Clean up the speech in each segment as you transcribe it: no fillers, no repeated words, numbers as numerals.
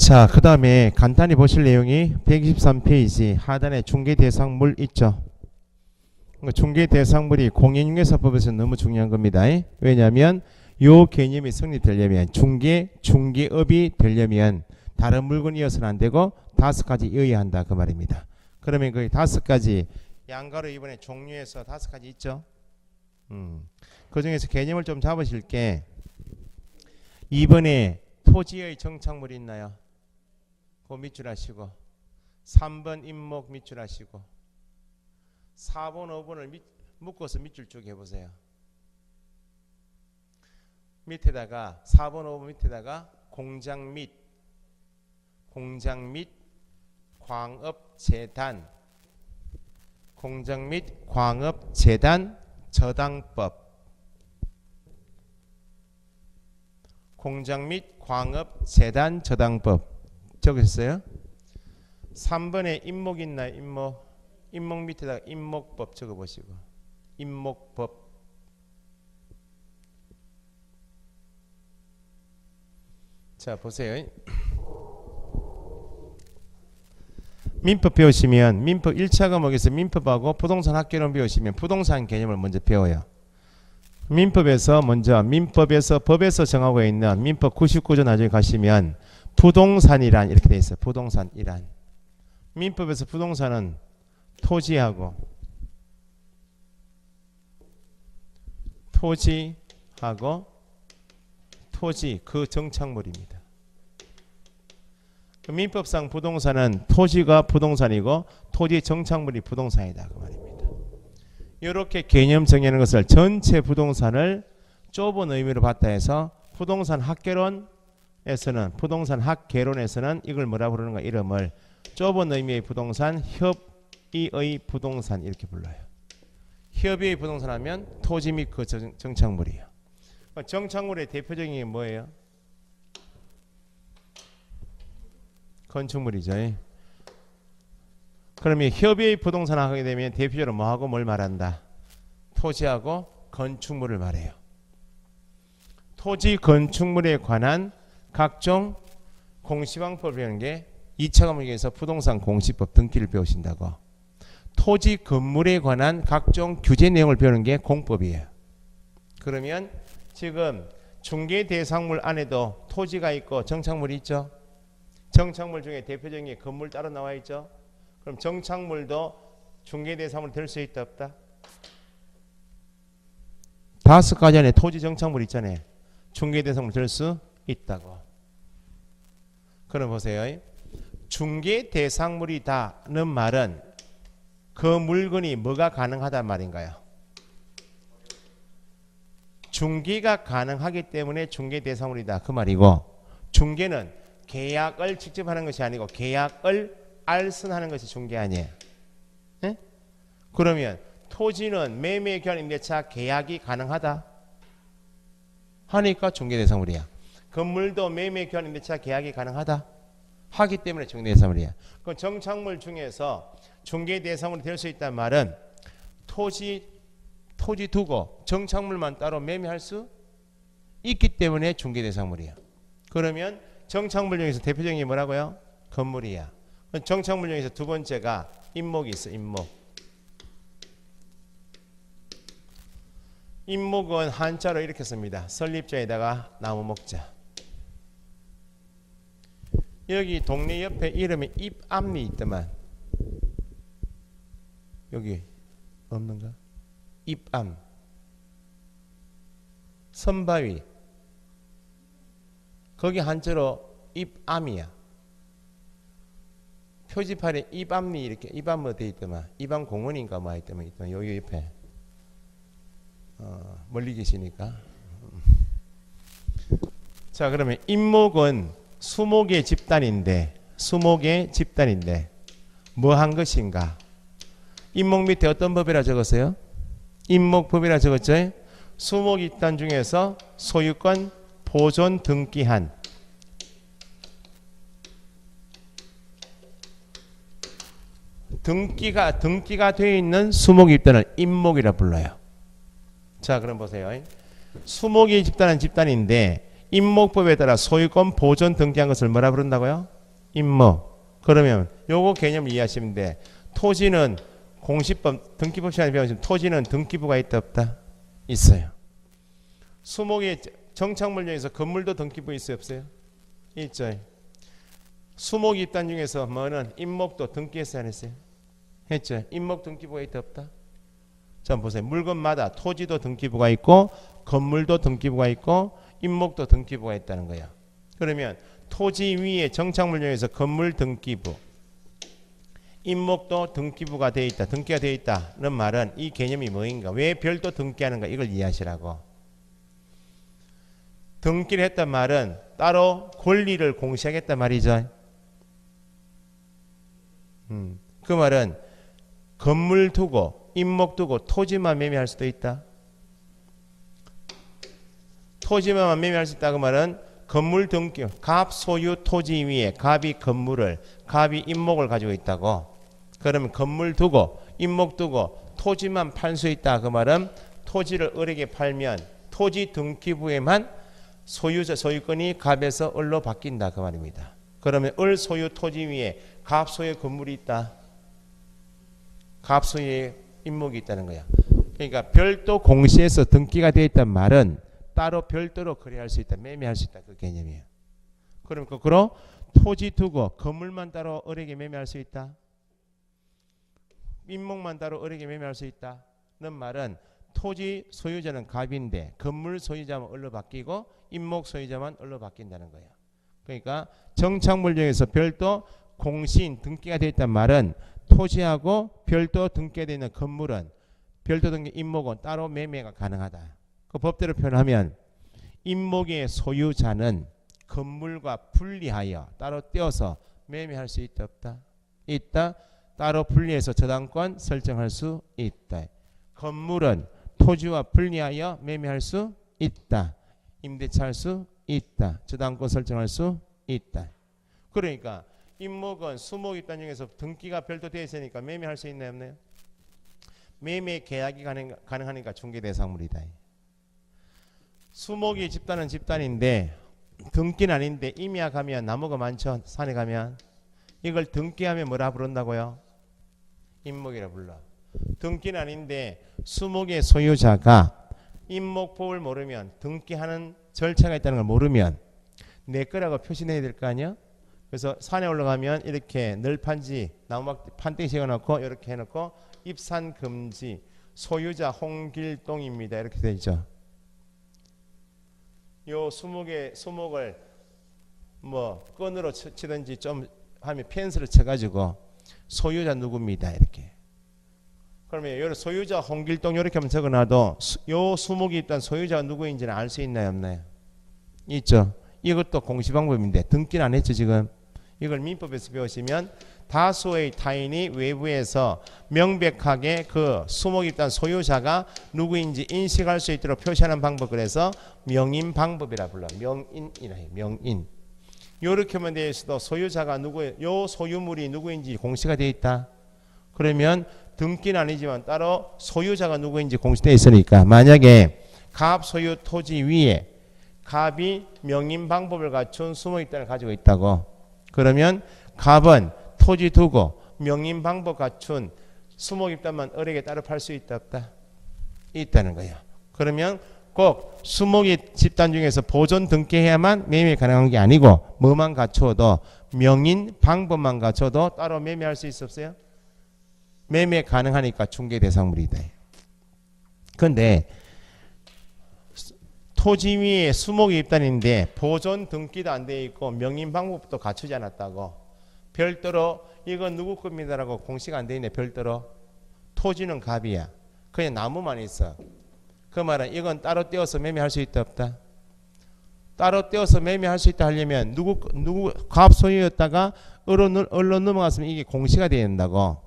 자, 그 다음에 간단히 보실 내용이 123페이지 하단에 중개대상물 있죠. 중개대상물이 공인중개사법에서 너무 중요한 겁니다. 왜냐하면 요 개념이 성립되려면 중개업이 되려면 다른 물건이 이어서는 안 되고 5가지 이어야 한다 그 말입니다. 그러면 그 5가지 양가로 이번에 종류에서 5가지 있죠. 그 중에서 개념을 좀 잡으실 게 이번에 토지의 정착물이 있나요? 그 밑줄 하시고 3번 임목 밑줄 하시고 4번 5번을 묶어서 밑줄 쭉 해보세요. 밑에다가 4번 5번 밑에다가 공장 및 광업재단 공장 및 광업재단 저당법 공장 및 광업재단 저당법 적으셨어요? 3번에 임목 있나요? 임목 밑에다가 임목법 적어보시고 임목법 자 보세요. 민법 배우시면 민법 1차 과목에서 민법하고 부동산 학개론 배우시면 부동산 개념을 먼저 배워요. 민법에서 법에서 정하고 있는 민법 99조 나중에 가시면 부동산이란 이렇게 돼 있어요. 부동산이란 민법에서 부동산은 토지하고 토지 그 정착물입니다. 민법상 부동산은 토지가 부동산이고 토지 정착물이 부동산이다 그 말입니다. 이렇게 개념 정의하는 것을 전체 부동산을 좁은 의미로 봤다 해서 부동산 학개론에서는 이걸 뭐라 부르는가 이름을 좁은 의미의 부동산 협의의 부동산 이렇게 불러요. 협의의 부동산 하면 토지 및 그 정착물이에요. 정착물의 대표적인 게 뭐예요? 건축물이죠. 그러면 협의의 부동산 하게 되면 대표적으로 뭐하고 뭘 말한다? 토지하고 건축물을 말해요. 토지 건축물에 관한 각종 공시방법을 배우는 게 2차 과목에서 부동산 공시법 등기를 배우신다고. 토지 건물에 관한 각종 규제 내용을 배우는 게 공법이에요. 그러면 지금 중개 대상물 안에도 토지가 있고 정착물이 있죠. 정착물 중에 대표적인 게 건물 따로 나와 있죠. 그럼 정착물도 중개 대상물 될 수 있다 없다? 5가지 안에 토지 정착물 있잖아요. 중개 대상물 될 수 있다고. 그럼 보세요. 중개 대상물이다는 말은 그 물건이 뭐가 가능하단 말인가요? 중개가 가능하기 때문에 중개 대상물이다 그 말이고, 중개는 계약을 직접 하는 것이 아니고 계약을 알선하는 것이 중개 아니에요. 네? 그러면 토지는 매매 교환 임대차 계약이 가능하다 하니까 중개 대상물이야. 건물도 매매 교환 임대차 계약이 가능하다 하기 때문에 중개 대상물이야. 그 정착물 중에서 중개 대상물이 될 수 있다는 말은 토지 두고 정착물만 따로 매매할 수 있기 때문에 중개 대상물이야. 그러면 정착물 중에서 대표적인 게 뭐라고요? 건물이야. 정착물 중에서 두 번째가 임목이 있어. 임목은 한자로 이렇게 씁니다. 설립자에다가 나무 목자. 여기 동네 옆에 이름에 입암리 있더만. 여기 없는가? 입암. 선바위. 거기 한자로 입암이야. 표지판에 입암리 이렇게 입암으로 되어 있더만. 입암 공원인가 뭐 있더만. 여기 옆에. 멀리 계시니까. 자, 그러면 임목은 수목의 집단인데 뭐 한 것인가? 임목 밑에 어떤 법이라 적었어요? 임목법이라 적었죠? 수목 집단 중에서 소유권 보존 등기한 등기가 되어 있는 수목 집단을 임목이라 불러요. 자, 그럼 보세요. 수목이 집단은 집단인데 임목법에 따라 소유권 보존 등기한 것을 뭐라 부른다고요? 임목. 그러면 요거 개념 이해하시면 돼. 토지는 공시법 등기법 시간에 배우시면 토지는 등기부가 있다 없다? 있어요. 수목의 정착물 중에서 건물도 등기부 있어요 없어요? 있죠. 수목 입단 중에서 뭐는 임목도 등기했어요 안 했어요? 했죠. 임목 등기부가 있다 없다? 자 보세요. 물건마다 토지도 등기부가 있고 건물도 등기부가 있고 임목도 등기부가 있다는 거야. 그러면 토지 위에 정착물 중에서 건물 등기부, 임목도 등기부가 되어 있다, 등기가 되어 있다는 말은 이 개념이 뭐인가? 왜 별도 등기하는가? 이걸 이해하시라고. 등기를 했단 말은 따로 권리를 공시하겠단 말이죠. 그 말은 건물 두고 임목 두고 토지만 매매할 수도 있다. 토지만 매매할 수 있다 그 말은 건물 등기, 갑 소유 토지 위에 갑이 건물을, 갑이 임목을 가지고 있다고. 그러면 건물 두고 임목 두고 토지만 팔 수 있다 그 말은 토지를 을에게 팔면 토지 등기부에만 소유권이 갑에서 을로 바뀐다 그 말입니다. 그러면 을 소유 토지 위에 갑 소유 건물이 있다. 갑 소유의 임목이 있다는 거야. 그러니까 별도 공시에서 등기가 되어 있단 말은 따로 별도로 거래할 수 있다, 매매할 수 있다 그 개념이에요. 그럼 거꾸로 토지 두고 건물만 따로 을에게 매매할 수 있다. 임목만 따로 을에게 매매할 수 있다는 말은 토지 소유자는 갑인데 건물 소유자만 을로 바뀌고 임목 소유자만 을로 바뀐다는 거예요. 그러니까 정착물 중에서 별도 공시인 등기가 되어 있단 말은 토지하고 별도 등기가 되어 있는 건물은 별도 등기 임목은 따로 매매가 가능하다. 그 법대로 표현하면 임목의 소유자는 건물과 분리하여 따로 떼어서 매매할 수 있다 없다? 있다. 따로 분리해서 저당권 설정할 수 있다. 건물은 토지와 분리하여 매매할 수 있다. 임대차 할 수 있다. 저당권 설정할 수 있다. 그러니까 임목은 수목 입단 중에서 등기가 별도 되어 있으니까 매매할 수 있나요 없나요? 매매 계약이 가능하니까 중개대상물이다. 수목이 집단은 집단인데 등기는 아닌데 임야 가면 나무가 많죠. 산에 가면 이걸 등기하면 뭐라 부른다고요? 임목이라 불러. 등기는 아닌데 수목의 소유자가 임목법을 모르면 등기하는 절차가 있다는 걸 모르면 내 거라고 표시해야 될 거 아니야? 그래서 산에 올라가면 이렇게 널판지 나무막 판때기 세워놓고 이렇게 해놓고 입산 금지 소유자 홍길동입니다 이렇게 되어 있죠. 요 수목을 뭐 끈으로 치든지 좀 하면 펜스를 쳐가지고 소유자 누구입니다 이렇게. 그러면 요 소유자 홍길동 이렇게 하면 적어놔도 요 수목이 일단 소유자가 누구인지는 알 수 있나요 없나요? 있죠. 이것도 공시 방법인데 등기는 안 했죠 지금. 이걸 민법에서 배우시면 다수의 타인이 외부에서 명백하게 그 수목 일단 소유자가 누구인지 인식할 수 있도록 표시하는 방법 그래서 명인 방법이라 불러. 명인이라 해. 명인. 요렇게 하면 되어 있어도 소유자가 요 소유물이 누구인지 공시가 되어 있다. 그러면 등기는 아니지만 따로 소유자가 누구인지 공시되어 있으니까 만약에 갑 소유 토지 위에 갑이 명인 방법을 갖춘 수목 입단을 가지고 있다고. 그러면 갑은 토지 두고 명인 방법 갖춘 수목 입단만 을에게 따로 팔 수 있다 없다? 있다는 거야. 그러면 꼭 수목의 집단 중에서 보존 등기해야만 매매 가능한 게 아니고 뭐만 갖추어도 명인 방법만 갖춰도 따로 매매할 수 있어 없어요? 매매 가능하니까 중개대상물이다. 그런데 토지 위에 수목이 입단인데 보존 등기도 안 돼 있고 명인 방법도 갖추지 않았다고 별도로 이건 누구 겁니다라고 공시가 안 돼 있네. 별도로 토지는 갑이야. 그냥 나무만 있어. 그 말은 이건 따로 떼어서 매매할 수 있다 없다? 따로 떼어서 매매할 수 있다 하려면 누구 갑 소유였다가 을로 넘어갔으면 이게 공시가 돼야 된다고.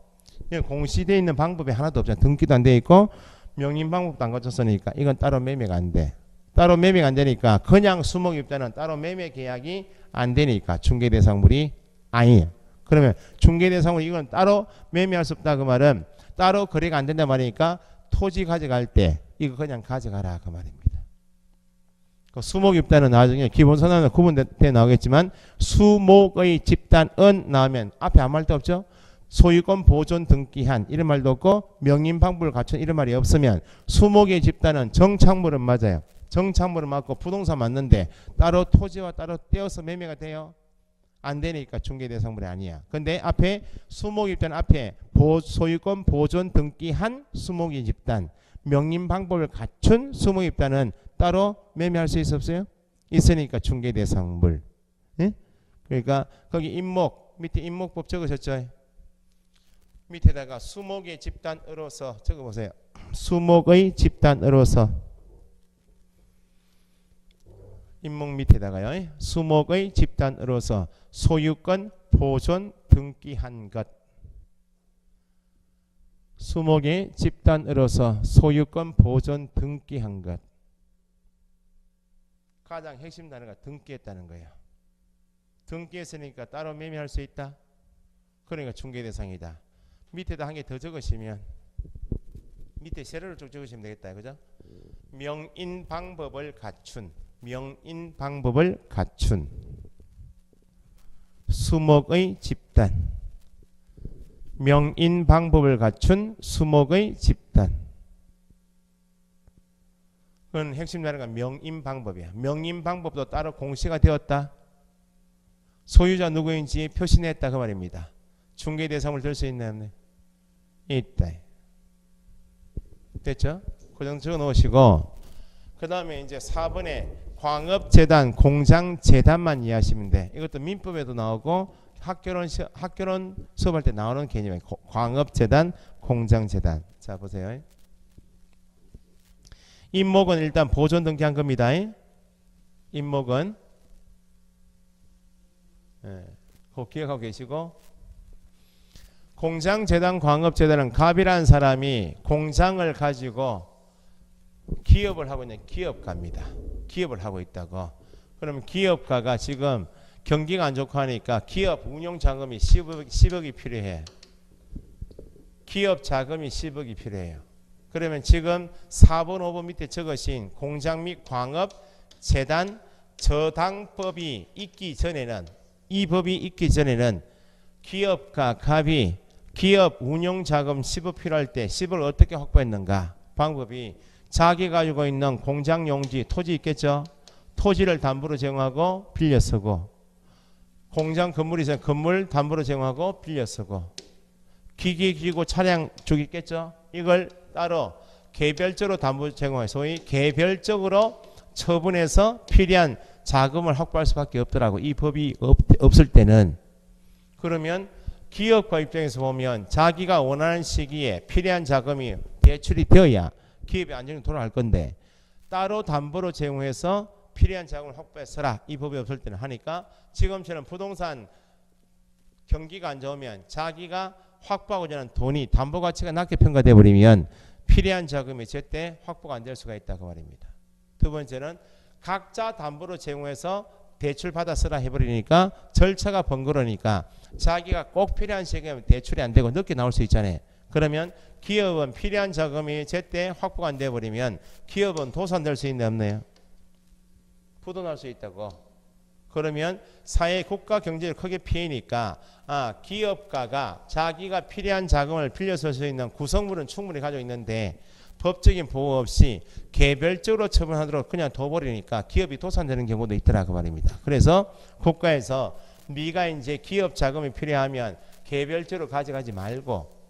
공시되어 있는 방법이 하나도 없잖아. 등기도 안 돼 있고 명인 방법도 안 갖췄으니까 이건 따로 매매가 안 돼. 따로 매매가 안 되니까 그냥 수목 입단은 따로 매매 계약이 안 되니까 중개대상물이 아니에요. 그러면 중개대상물 이건 따로 매매할 수 없다 그 말은 따로 거래가 안 된다 말이니까 토지 가져갈 때 이거 그냥 가져가라 그 말입니다. 그 수목 입단은 나중에 기본 선언은 구분돼 나오겠지만 수목의 집단은 나오면 앞에 아무 말도 없죠. 소유권 보존 등기한 이런 말도 없고 명인 방법을 갖춘 이런 말이 없으면 수목의 집단은 정착물은 맞아요. 정착물은 맞고 부동산 맞는데 따로 토지와 따로 떼어서 매매가 돼요? 안 되니까 중개대상물이 아니야. 근데 앞에 수목 입단 앞에 소유권 보존 등기한 수목의 집단 명인 방법을 갖춘 수목 입단은 따로 매매할 수 있어 없어요? 있으니까 중개대상물. 예? 그러니까 거기 임목 밑에 임목법 적으셨죠? 밑에다가 수목의 집단으로서 적어보세요. 수목의 집단으로서 임목 밑에다가요. 수목의 집단으로서 소유권 보존 등기한 것. 수목의 집단으로서 소유권 보존 등기한 것. 가장 핵심 단어가 등기했다는 거예요. 등기했으니까 따로 매매할 수 있다. 그러니까 중개대상이다. 밑에다 한 개 더 적으시면 밑에 세로를 쭉 적으시면 되겠다. 그죠? 명인 방법을 갖춘 명인 방법을 갖춘 수목의 집단 명인 방법을 갖춘 수목의 집단. 그건 핵심 단어가 명인 방법이야. 명인 방법도 따로 공시가 되었다. 소유자 누구인지 표시했다 그 말입니다. 중개대상을 들 수 있나요? 있다. 됐죠? 그 정도 적어 놓으시고 그 다음에 이제 4번에 광업재단, 공장재단만 이해하시면 돼. 이것도 민법에도 나오고 학교론 수업할 때 나오는 개념이에요. 광업재단, 공장재단. 자 보세요. 임목은 일단 보존 등기한 겁니다. 임목은 그거 기억하고 계시고 공장재단, 광업재단은 갑이라는 사람이 공장을 가지고 기업을 하고 있는 기업가입니다. 기업을 하고 있다고. 그러면 기업가가 지금 경기가 안 좋고 하니까 기업 운용 자금이 10억이 필요해. 기업 자금이 10억이 필요해요. 그러면 지금 4번, 5번 밑에 적으신 공장 및 광업, 재단, 저당법이 있기 전에는 이 법이 있기 전에는 기업가 갑이 기업 운용 자금 10억 필요할 때 10을 어떻게 확보했는가? 방법이 자기 가지고 있는 공장 용지, 토지 있겠죠? 토지를 담보로 제공하고 빌려 쓰고 공장 건물이 있으면 건물 담보로 제공하고 빌려 쓰고 기기, 기구, 차량 쭉 있겠죠? 이걸 따로 개별적으로 담보 제공해 소위 개별적으로 처분해서 필요한 자금을 확보할 수밖에 없더라고. 이 법이 없을 때는. 그러면 기업가 입장에서 보면 자기가 원하는 시기에 필요한 자금이 대출이 되어야 기업이 안정적으로 돌아갈 건데 따로 담보로 제공해서 필요한 자금을 확보해서라. 이 법이 없을 때는 하니까 지금처럼 부동산 경기가 안 좋으면 자기가 확보하고자 하는 돈이 담보 가치가 낮게 평가되어 버리면 필요한 자금이 제때 확보가 안 될 수가 있다 그 말입니다. 두 번째는 각자 담보로 제공해서 대출 받아 쓰라 해버리니까 절차가 번거로우니까 자기가 꼭 필요한 시기에 대출이 안 되고 늦게 나올 수 있잖아요. 그러면 기업은 필요한 자금이 제때 확보가 안 돼버리면 기업은 도산될 수 있나 없나요? 부도날 수 있다고. 그러면 사회 국가 경제를 크게 피해니까 기업가가 자기가 필요한 자금을 빌려 쓸 수 있는 구성물은 충분히 가지고 있는데 법적인 보호 없이 개별적으로 처분하도록 그냥 둬버리니까 기업이 도산되는 경우도 있더라 그 말입니다. 그래서 국가에서 네가 이제 기업 자금이 필요하면 개별적으로 가져가지 말고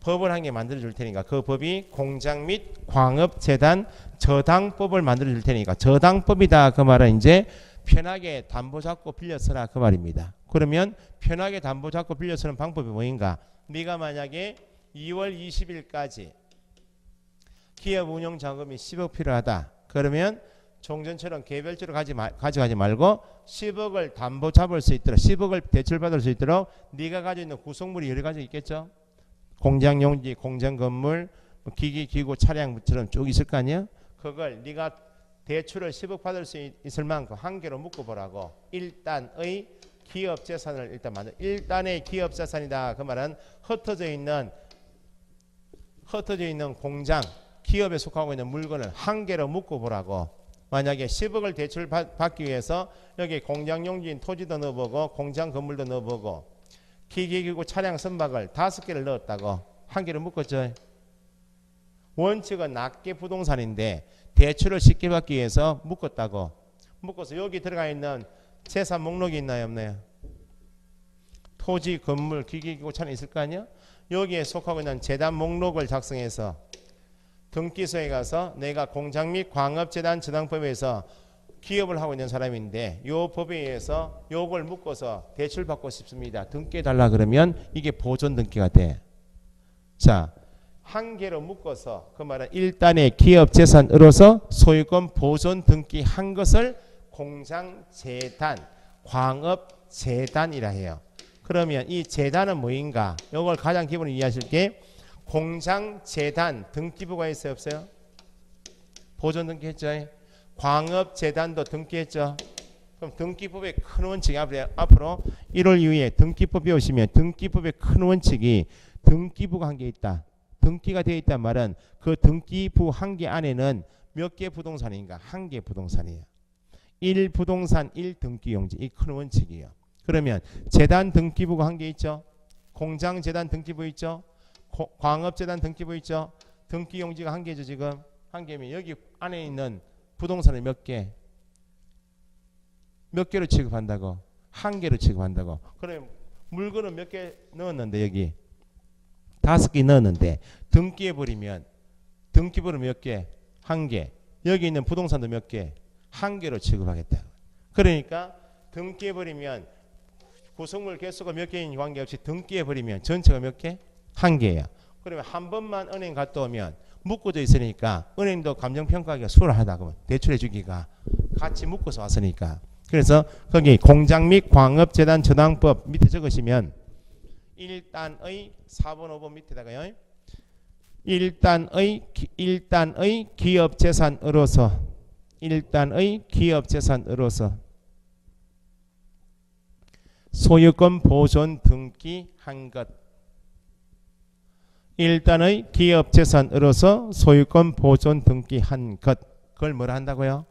법을 한 개 만들어 줄 테니까 그 법이 공장 및 광업재단 저당법을 만들어 줄 테니까 저당법이다 그 말은 이제 편하게 담보 잡고 빌려 쓰라 그 말입니다. 그러면 편하게 담보 잡고 빌려 쓰는 방법이 뭐인가? 네가 만약에 2월 20일까지 기업 운영 자금이 10억 필요하다. 그러면 종전처럼 개별적으로 가져가지 말고 10억을 담보 잡을 수 있도록 10억을 대출받을 수 있도록 네가 가지고 있는 구성물이 여러 가지 있겠죠. 공장 용지, 공장 건물, 기기, 기구, 차량처럼 쭉 있을 거 아니야. 그걸 네가 대출을 10억 받을 수 있을 만큼 한 개로 묶어보라고. 1단의 기업 재산을 일단 만들. 1단의 기업 재산이다. 그 말은 흩어져 있는 공장, 기업에 속하고 있는 물건을 한 개로 묶어보라고. 만약에 10억을 대출 받기 위해서 여기 공장용지인 토지도 넣어보고 공장 건물도 넣어보고 기계기구 차량 선박을 5개를 넣었다고. 한 개를 묶었죠. 원칙은 낱개 부동산인데 대출을 쉽게 받기 위해서 묶었다고. 묶어서 여기 들어가 있는 재산 목록이 있나요 없나요? 토지, 건물, 기계기구 차량 있을 거 아니야? 여기에 속하고 있는 재단 목록을 작성해서 등기소에 가서 내가 공장 및 광업재단 저당법에 의해서 기업을 하고 있는 사람인데 요 법에 의해서 요걸 묶어서 대출 받고 싶습니다. 등기해 달라 그러면 이게 보존 등기가 돼. 자, 한 개로 묶어서 그 말은 일단의 기업 재산으로서 소유권 보존 등기한 것을 공장재단, 광업재단이라 해요. 그러면 이 재단은 뭐인가? 이걸 가장 기본으로 이해하실 게 공장재단 등기부가 있어요 없어요? 보존 등기했죠. 광업재단도 등기했죠. 그럼 등기법의 큰 원칙이 앞으로 1월 이후에 등기법 배우시면 등기법의 큰 원칙이 등기부가 한 개 있다. 등기가 되어 있단 말은 그 등기부 한 개 안에는 몇 개 부동산인가? 한 개 부동산이에요. 1부동산 1등기용지. 이 큰 원칙이에요. 그러면 재단 등기부가 한 개 있죠. 공장재단 등기부 있죠. 광업재단 등기부 있죠. 등기용지가 한 개죠. 지금 한 개면 여기 안에 있는 부동산을 몇 개? 몇 개로 취급한다고? 한 개로 취급한다고. 그러면 물건은 몇 개 넣었는데 여기 5개 넣었는데 등기해버리면 등기부는 몇 개? 한 개. 여기 있는 부동산도 몇 개? 한 개로 취급하겠다. 그러니까 등기해버리면 구성물 개수가 몇 개인 관계없이 등기해버리면 전체가 몇 개? 한 개예요. 그러면 한 번만 은행 갔다 오면 묶어져 있으니까 은행도 감정평가하기가 수월하다. 그러면 대출해 주기가 같이 묶어서 왔으니까. 그래서 거기 공장 및 광업재단 저당법 밑에 적으시면 1단의 4번 5번 밑에다가요. 1단의 기업재산으로서 1단의 기업재산으로서 소유권 보존 등기한 것. 1단의 기업재산으로서 소유권 보존 등기한 것. 그걸 뭐라 한다고요?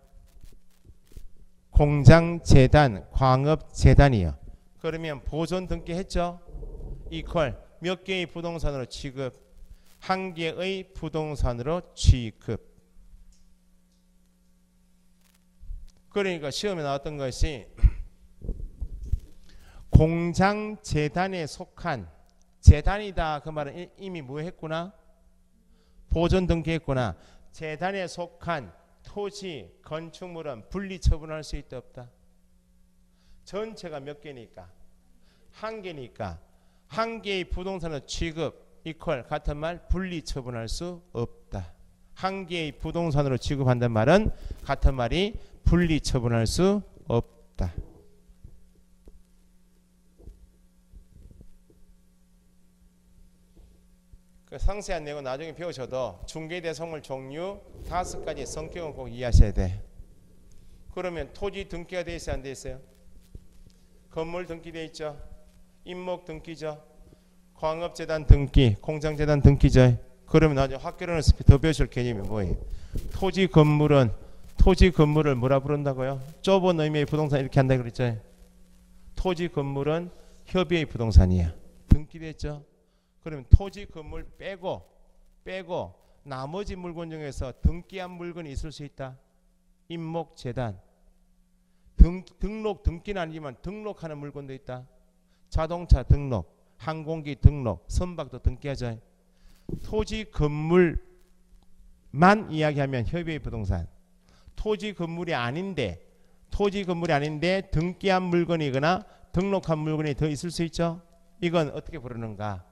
공장재단, 광업재단이요. 그러면 보존 등기했죠? 이퀄 몇 개의 부동산으로 취급? 한 개의 부동산으로 취급. 그러니까 시험에 나왔던 것이 공장재단에 속한 재단이다. 그 말은 이미 뭐 했구나? 보존 등기했구나. 재단에 속한 토지, 건축물은 분리 처분할 수 있다 없다? 전체가 몇 개니까? 한 개니까 한 개의 부동산의 취급 이퀄 같은 말 분리 처분할 수 없다. 한 개의 부동산으로 취급한다는 말은 같은 말이 분리 처분할 수 없다. 그 상세한 내용은 나중에 배우셔도 중개대성물 종류 5가지 성격은 꼭 이해하셔야 돼. 그러면 토지 등기가 돼 있어요 안 돼 있어요? 건물 등기돼 있죠. 임목 등기죠. 광업재단 등기, 공장재단 등기죠. 그러면 나중에 학교론에서 더 배우실 개념이 뭐예요? 토지 건물을 뭐라 부른다고요? 좁은 의미의 부동산 이렇게 한다 그랬죠. 토지 건물은 협의의 부동산이야. 등기됐죠. 그러면 토지 건물 빼고 나머지 물건 중에서 등기한 물건이 있을 수 있다. 임목재단. 등록 등기는 아니지만 등록하는 물건도 있다. 자동차 등록, 항공기 등록, 선박도 등기하죠. 토지 건물만 이야기하면 협의의 부동산. 토지 건물이 아닌데 등기한 물건이거나 등록한 물건이 더 있을 수 있죠. 이건 어떻게 부르는가?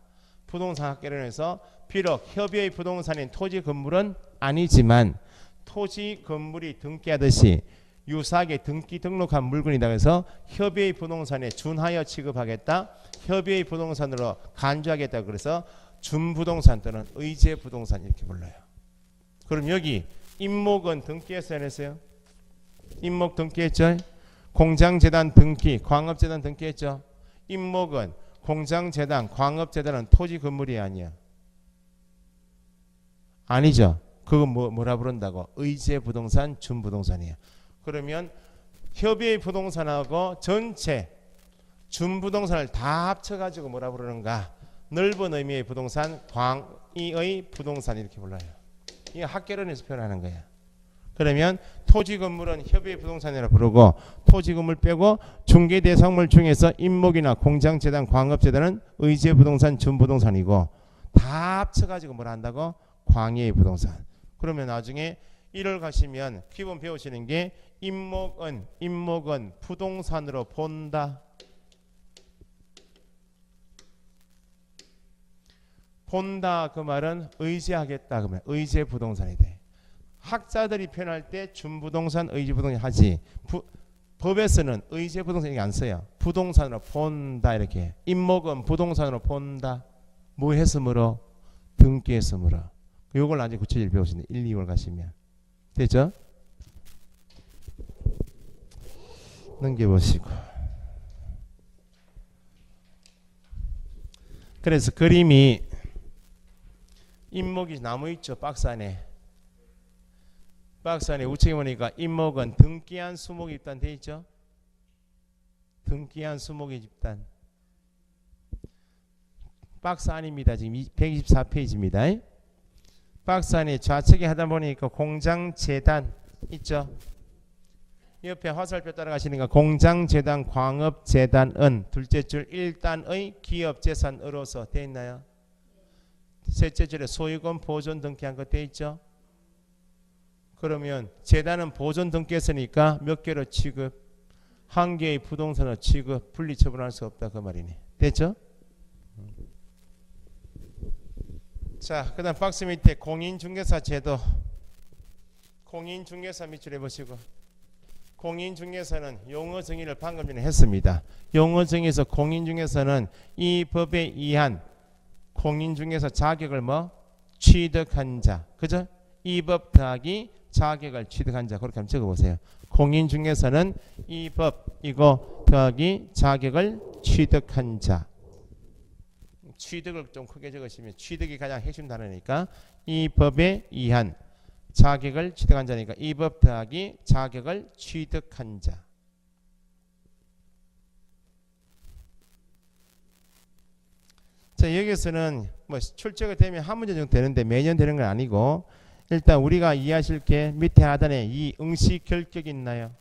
부동산 학개론에서 비록 협의의 부동산인 토지 건물은 아니지만 토지 건물이 등기하듯이 유사하게 등기 등록한 물건이다 해서 협의의 부동산에 준하여 취급하겠다. 협의의 부동산으로 간주하겠다. 그래서 준부동산 또는 의제 부동산 이렇게 불러요. 그럼 여기 임목은 등기했어요 안 했어요? 임목 등기했죠. 공장재단 등기, 광업재단 등기했죠. 임목은 공장재단, 광업재단은 토지 건물이 아니야. 아니죠. 그거 뭐라 부른다고? 의제 부동산, 준부동산이에요. 그러면 협의의 부동산하고 전체 준부동산을 다 합쳐가지고 뭐라 부르는가? 넓은 의미의 부동산, 광의의 부동산 이렇게 불러요. 이게 학개론에서 표현하는 거야. 그러면 토지 건물은 협의의 부동산이라 부르고 토지 건물 빼고 중개 대상물 중에서 임목이나 공장 재단, 광업 재단은 의제 부동산, 준부동산이고 다 합쳐가지고 뭘 한다고? 광의의 부동산. 그러면 나중에 1월 가시면 기본 배우시는 게 임목은 부동산으로 본다. 본다 그 말은 의제하겠다 그러면 의제 부동산이 돼. 학자들이 표현할 때 준부동산, 의제부동산 하지 법에서는 의제부동산 이렇게 안 써요. 부동산으로 본다 이렇게. 임목은 부동산으로 본다. 뭐 했으므로? 등기했으므로. 요걸 나중에 구체적으로 배우시는데 1, 2월 가시면 됐죠? 넘겨보시고. 그래서 그림이 임목이 나무 있죠? 박스 안에. 박스 안에 우측에 보니까 임목은 등기한 수목이 집단 돼 있죠? 등기한 수목의 집단. 박스 안입니다. 지금 124페이지입니다. 박스 안에 좌측에 하다 보니까 공장재단 있죠? 옆에 화살표 따라가시니까 공장재단, 광업재단은 둘째 줄 1단의 기업재산으로서 돼 있나요? 셋째 줄에 소유권 보존 등기한 거 돼 있죠? 그러면 재단은 보존 등기했으니까 몇 개로 취급? 한 개의 부동산으로 취급, 분리 처분할 수 없다 그 말이네. 됐죠? 자, 그 다음 박스 밑에 공인중개사 제도. 공인중개사 밑줄 해보시고. 공인중개사는 용어 정의를 방금 전에 했습니다. 용어 정의에서 공인중개사는 이 법에 의한 공인중개사 자격을 뭐? 취득한 자. 그죠? 이 법 더하기 자격을 취득한 자. 그렇게 한번 적어보세요. 공인중개사는 이 법 이거 더하기 자격을 취득한 자. 취득을 좀 크게 적으시면 취득이 가장 핵심 단어니까 이 법에 의한 자격을 취득한 자니까 이 법 더하기 자격을 취득한 자. 자, 여기서는 뭐 출제가 되면 한 문제 정도 되는데 매년 되는 건 아니고 일단 우리가 이해하실 게 밑에 하단에 이 응시 결격이 있나요?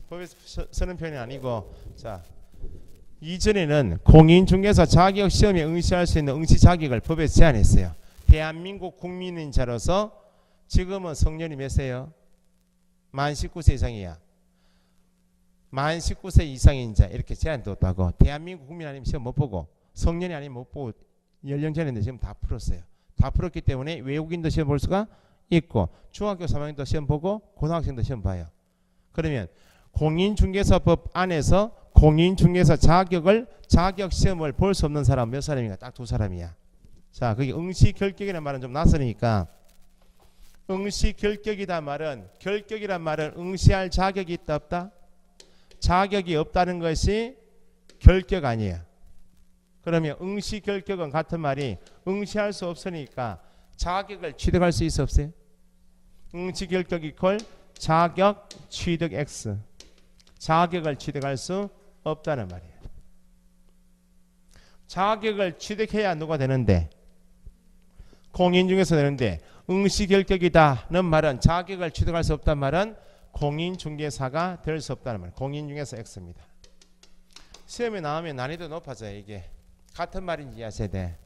법에서 쓰는 표현이 아니고 자 이전에는 공인중개사 자격 시험에 응시할 수 있는 응시 자격을 법에 제한했어요. 대한민국 국민인 자로서 지금은 성년이 몇 세요? 만 19세 이상이야. 만 19세 이상인 자 이렇게 제한뒀다고. 대한민국 국민 아니면 시험 못 보고 성년이 아니면 못 보고 연령 제한인데 지금 다 풀었어요. 다 풀었기 때문에 외국인도 시험 볼 수가 있고 중학교 3학년도 시험 보고 고등학생도 시험 봐요. 그러면 공인중개사법 안에서 공인중개사 자격 시험을 볼 수 없는 사람 몇 사람인가? 딱 두 사람이야. 자, 그게 응시결격이라는 말은 좀 낯서니까 응시결격이란 말은 응시할 자격이 있다 없다? 자격이 없다는 것이 결격 아니에요. 그러면 응시결격은 같은 말이 응시할 수 없으니까 자격을 취득할 수 있어 없어요? 응시결격 이퀄 자격 취득 X. 자격을 취득할 수 없다는 말이에요. 자격을 취득해야 누가 되는데? 공인중개사 되는데 응시결격이다는 말은 자격을 취득할 수 없다는 말은 공인중개사가 될 수 없다는 말. 공인중개사 X입니다. 시험에 나오면 난이도 높아져요. 이게 같은 말인지 이해하셔야 돼.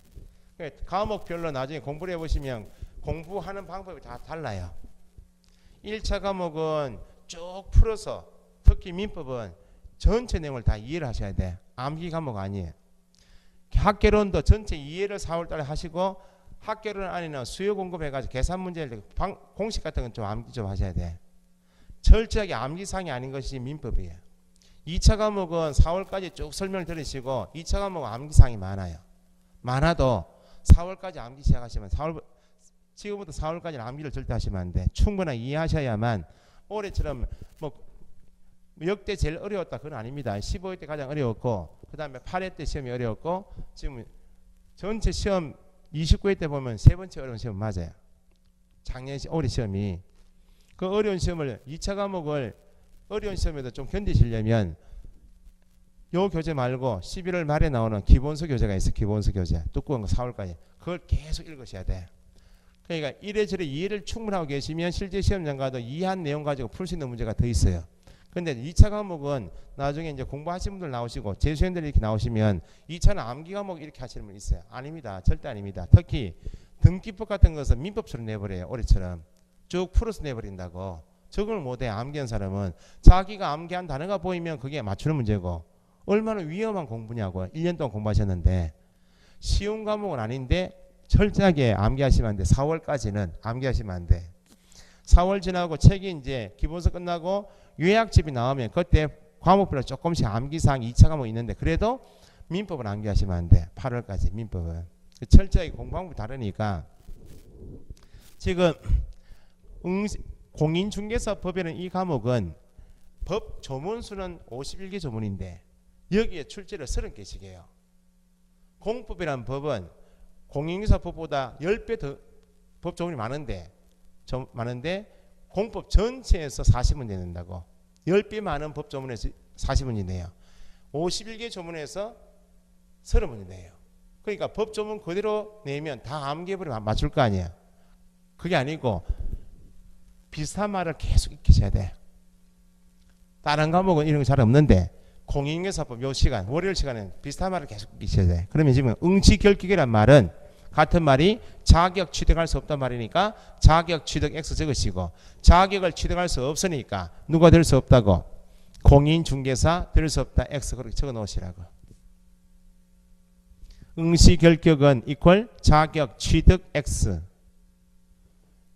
과목별로 나중에 공부를 해보시면 공부하는 방법이 다 달라요. 1차 과목은 쭉 풀어서 특히 민법은 전체 내용을 다 이해를 하셔야 돼. 암기 과목 아니에요. 학개론도 전체 이해를 4월달에 하시고 학개론 안에는 수요 공급해가지고 계산 문제를 공식 같은 건 좀 암기 좀 하셔야 돼. 철저하게 암기상이 아닌 것이 민법이에요. 2차 과목은 4월까지 쭉 설명을 들으시고 2차 과목은 암기상이 많아요. 많아도 4월까지 암기 시작하시면 지금부터 4월까지는 암기를 절대 하시면 안 돼. 충분하게 이해하셔야만 올해처럼 뭐 역대 제일 어려웠다 그건 아닙니다. 15회 때 가장 어려웠고 그 다음에 8회 때 시험이 어려웠고 지금 전체 시험 29회 때 보면 세 번째 어려운 시험 맞아요. 작년 올해 시험이. 그 어려운 시험을 2차 과목을 어려운 시험에도 좀 견디시려면 요 교재 말고 11월 말에 나오는 기본서 교재가 있어. 기본서 교재. 두꺼운 거 4월까지. 그걸 계속 읽으셔야 돼. 그러니까 이래저래 이해를 충분히 하고 계시면 실제 시험장 가도 이해한 내용 가지고 풀 수 있는 문제가 더 있어요. 근데 2차 과목은 나중에 이제 공부하신 분들 나오시고 재수생들이 이렇게 나오시면 2차는 암기 과목 이렇게 하시는 분 있어요. 아닙니다. 절대 아닙니다. 특히 등기법 같은 것은 민법처럼 내버려요. 올해처럼 쭉 풀어서 내버린다고. 적응을 못해. 암기한 사람은 자기가 암기한 단어가 보이면 그게 맞추는 문제고, 얼마나 위험한 공부냐고. 1년 동안 공부하셨는데. 쉬운 과목은 아닌데 철저하게 암기하시면 안 돼. 4월까지는 암기하시면 안 돼. 4월 지나고 책이 이제 기본서 끝나고 요약집이 나오면 그때 과목별로 조금씩 암기사항 2차 과목 있는데, 그래도 민법은 암기하시면 안 돼. 8월까지 민법은. 철저하게 공부하는 게 다르니까. 지금 공인중개사법에는 이 과목은 법 조문수는 51개 조문인데 여기에 출제를 30개씩이에요. 공법이라는 법은 공인중개사법보다 10배 더 법 조문이 많은데 공법 전체에서 40문제 낸다고. 10배 많은 법 조문에서 40문제 내요. 51개 조문에서 30문제 내요. 그러니까 법 조문 그대로 내면 다 암기해버리면 맞출 거 아니야. 그게 아니고 비슷한 말을 계속 익히셔야 돼. 다른 과목은 이런 거 잘 없는데 공인중개사법 요 시간, 월요일 시간에는 비슷한 말을 계속 익히셔야 돼. 그러면 지금 응시결격이란 말은 같은 말이 자격 취득할 수 없단 말이니까 자격 취득 X 적으시고, 자격을 취득할 수 없으니까 누가 될 수 없다고? 공인중개사 될 수 없다 X 그렇게 적어 놓으시라고. 응시결격은 이퀄 자격 취득 X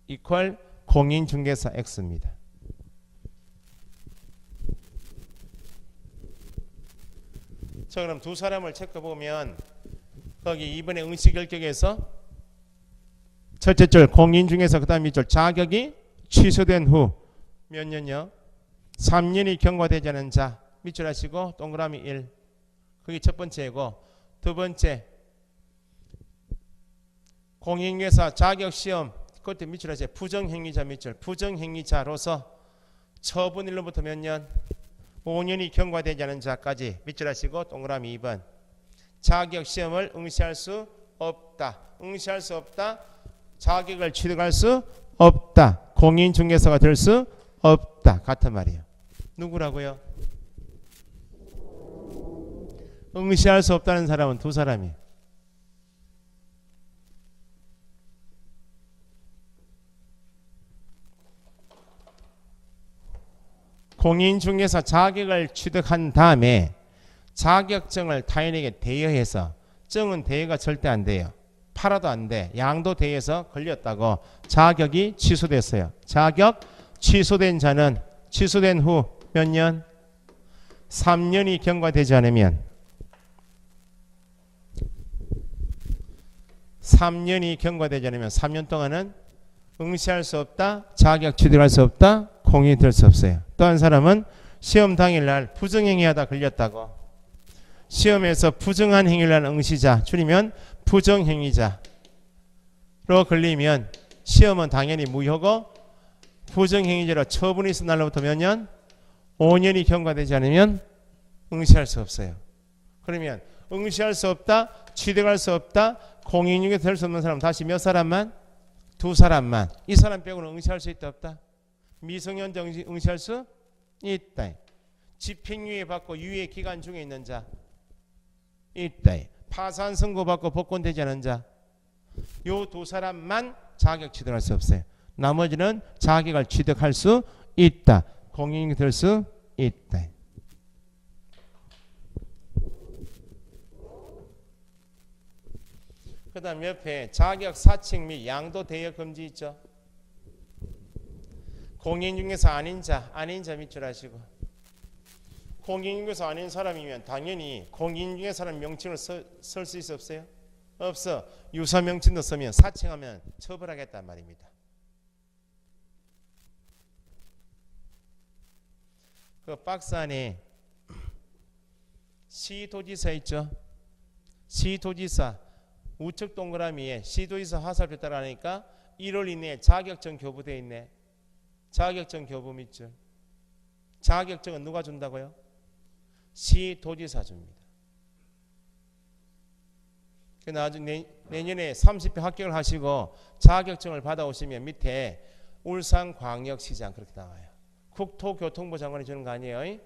이퀄 공인중개사 X입니다. 자, 그럼 두 사람을 체크 보면 거기 이번에 응시결격에서 첫째 줄 공인중개사, 그 다음 밑줄 자격이 취소된 후 몇 년요? 3년이 경과되지 않은 자 밑줄 하시고 동그라미 1. 그게 첫 번째고, 두 번째 공인중개사 자격시험 그때 밑줄 하세요. 부정행위자 밑줄. 부정행위자로서 처분 일로부터 몇 년? 5년이 경과되지 않은 자까지 밑줄 하시고 동그라미 2번. 자격시험을 응시할 수 없다. 응시할 수 없다. 자격을 취득할 수 없다. 공인중개사가 될 수 없다. 같은 말이에요. 누구라고요? 응시할 수 없다는 사람은 두 사람이에요. 공인중개사 자격을 취득한 다음에 자격증을 타인에게 대여해서, 증은 대여가 절대 안 돼요. 팔아도 안 돼. 양도 대여해서 걸렸다고 자격이 취소됐어요. 자격 취소된 자는 취소된 후 몇 년? 3년이 경과되지 않으면 3년 동안은 응시할 수 없다. 자격 취득할 수 없다. 공인이 될 수 없어요. 또 한 사람은 시험 당일날 부정행위하다 걸렸다고. 시험에서 부정한 행위를 하는 응시자 줄이면 부정행위자로 걸리면 시험은 당연히 무효고, 부정행위자로 처분이 있은 날로부터 몇 년? 5년이 경과되지 않으면 응시할 수 없어요. 그러면 응시할 수 없다, 취득할 수 없다, 공인중개사 될 수 없는 사람 다시 몇 사람만? 두 사람만. 이 사람 빼고는 응시할 수 있다 없다? 미성년자 응시할 수 있다. 집행유예 받고 유예 기간 중에 있는 자 있다. 파산 선고 받고 복권되지 않은 자, 요 두 사람만 자격 취득할 수 없어요. 나머지는 자격을 취득할 수 있다. 공인이 될 수 있다. 그 다음 옆에 자격 사칙 및 양도 대여 금지 있죠. 공인중개사 아닌 자 밑줄 하시고, 공인중개사 아닌 사람이면 당연히 공인중개사라는 명칭을 쓸 수 있어 없어요? 없어. 유사 명칭도 쓰면 사칭하면 처벌하겠단 말입니다. 그 박스 안에 시도지사 있죠. 시도지사 우측 동그라미에 시도지사 화살표 따라하니까 1월 이내에 자격증 교부돼 있네. 자격증 교부 밑줄. 자격증은 누가 준다고요? 시도지사 줍니다. 나중에 내년에 30회 합격을 하시고 자격증을 받아오시면 밑에 울산광역시장 그렇게 나와요. 국토교통부 장관이 주는 거 아니에요?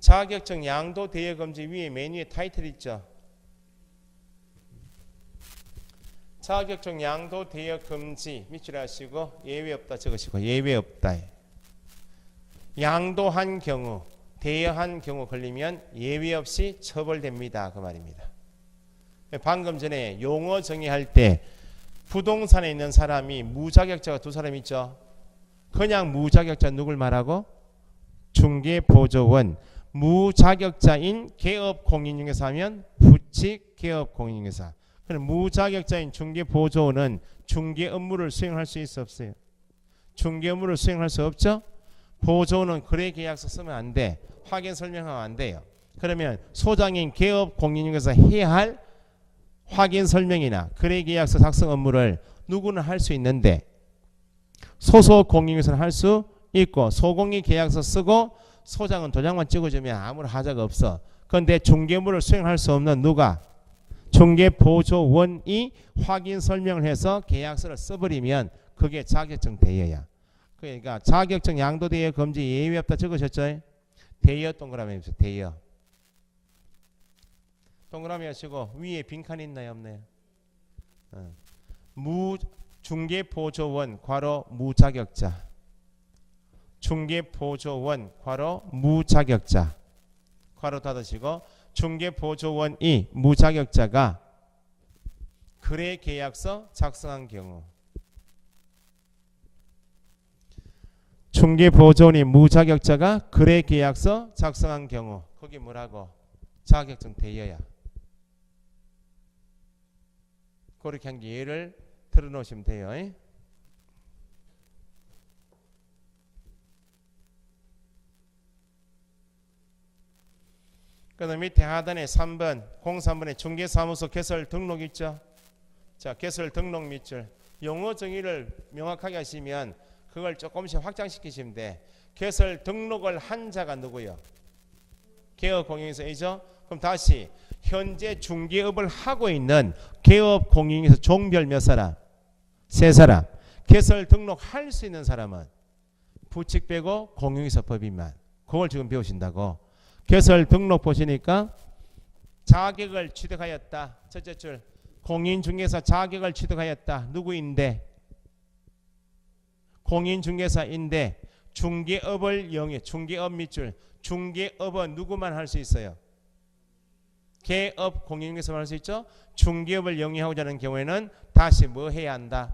자격증 양도 대여 금지 위에 메뉴에 타이틀 있죠. 자격증 양도 대여 금지 밑줄 하시고 예외 없다 적으시고 예외 없다. 양도한 경우 대여한 경우 걸리면 예외 없이 처벌됩니다. 그 말입니다. 방금 전에 용어 정의할 때 부동산에 있는 사람이 무자격자가 두 사람 있죠. 그냥 무자격자 누굴 말하고? 중개보조원. 무자격자인 개업공인중개사 하면 부칙 개업공인중개사. 그럼 무자격자인 중개보조원은 중개 업무를 수행할 수 있어 없어요? 중개 업무를 수행할 수 없죠? 보조원은 거래계약서 쓰면 안 돼. 확인 설명하면 안 돼요. 그러면 소장인 개업공인중개사 해야 할 확인 설명이나 거래계약서 작성 업무를 누구는 할 수 있는데 소속 공인중개사는 할 수 있고 소공인 계약서 쓰고 소장은 도장만 찍어주면 아무런 하자가 없어. 그런데 중개업무를 수행할 수 없는 누가? 중개보조원이 확인 설명을 해서 계약서를 써버리면 그게 자격증 대여야. 그러니까 자격증 양도 대여 금지 예외 없다 적으셨죠? 대여 동그라미 해주세요. 대여. 동그라미 하시고 위에 빈칸 있나요 없나요? 중개보조원 괄호 무자격자. 중개보조원 괄호 무자격자. 괄호 닫으시고 중개보조원이 무자격자가 거래계약서 작성한 경우 중개보조원이 무자격자가 거래계약서 작성한 경우 거기 뭐라고? 자격증 대여야. 그렇게 한 게 예를 들어놓으시면 돼요. 그 다음 밑에 하단에 3번 03번에 중개사무소 개설 등록 있죠. 자, 개설 등록 밑줄 용어 정의를 명확하게 하시면 그걸 조금씩 확장시키시면 돼. 개설 등록을 한 자가 누구요? 개업공인중개사이죠. 그럼 다시 현재 중개업을 하고 있는 개업공인중개사 종별 몇 사람? 세 사람. 개설 등록할 수 있는 사람은 부칙 빼고 공인중개사 법인만. 그걸 지금 배우신다고. 개설 등록 보시니까 자격을 취득하였다. 첫째 줄 공인중개사 자격을 취득하였다. 누구인데? 공인중개사인데 중개업을 영위. 중개업 밑줄 중개업은 누구만 할 수 있어요? 개업 공인중개사만 할 수 있죠. 중개업을 영위하고자 하는 경우에는 다시 뭐 해야 한다?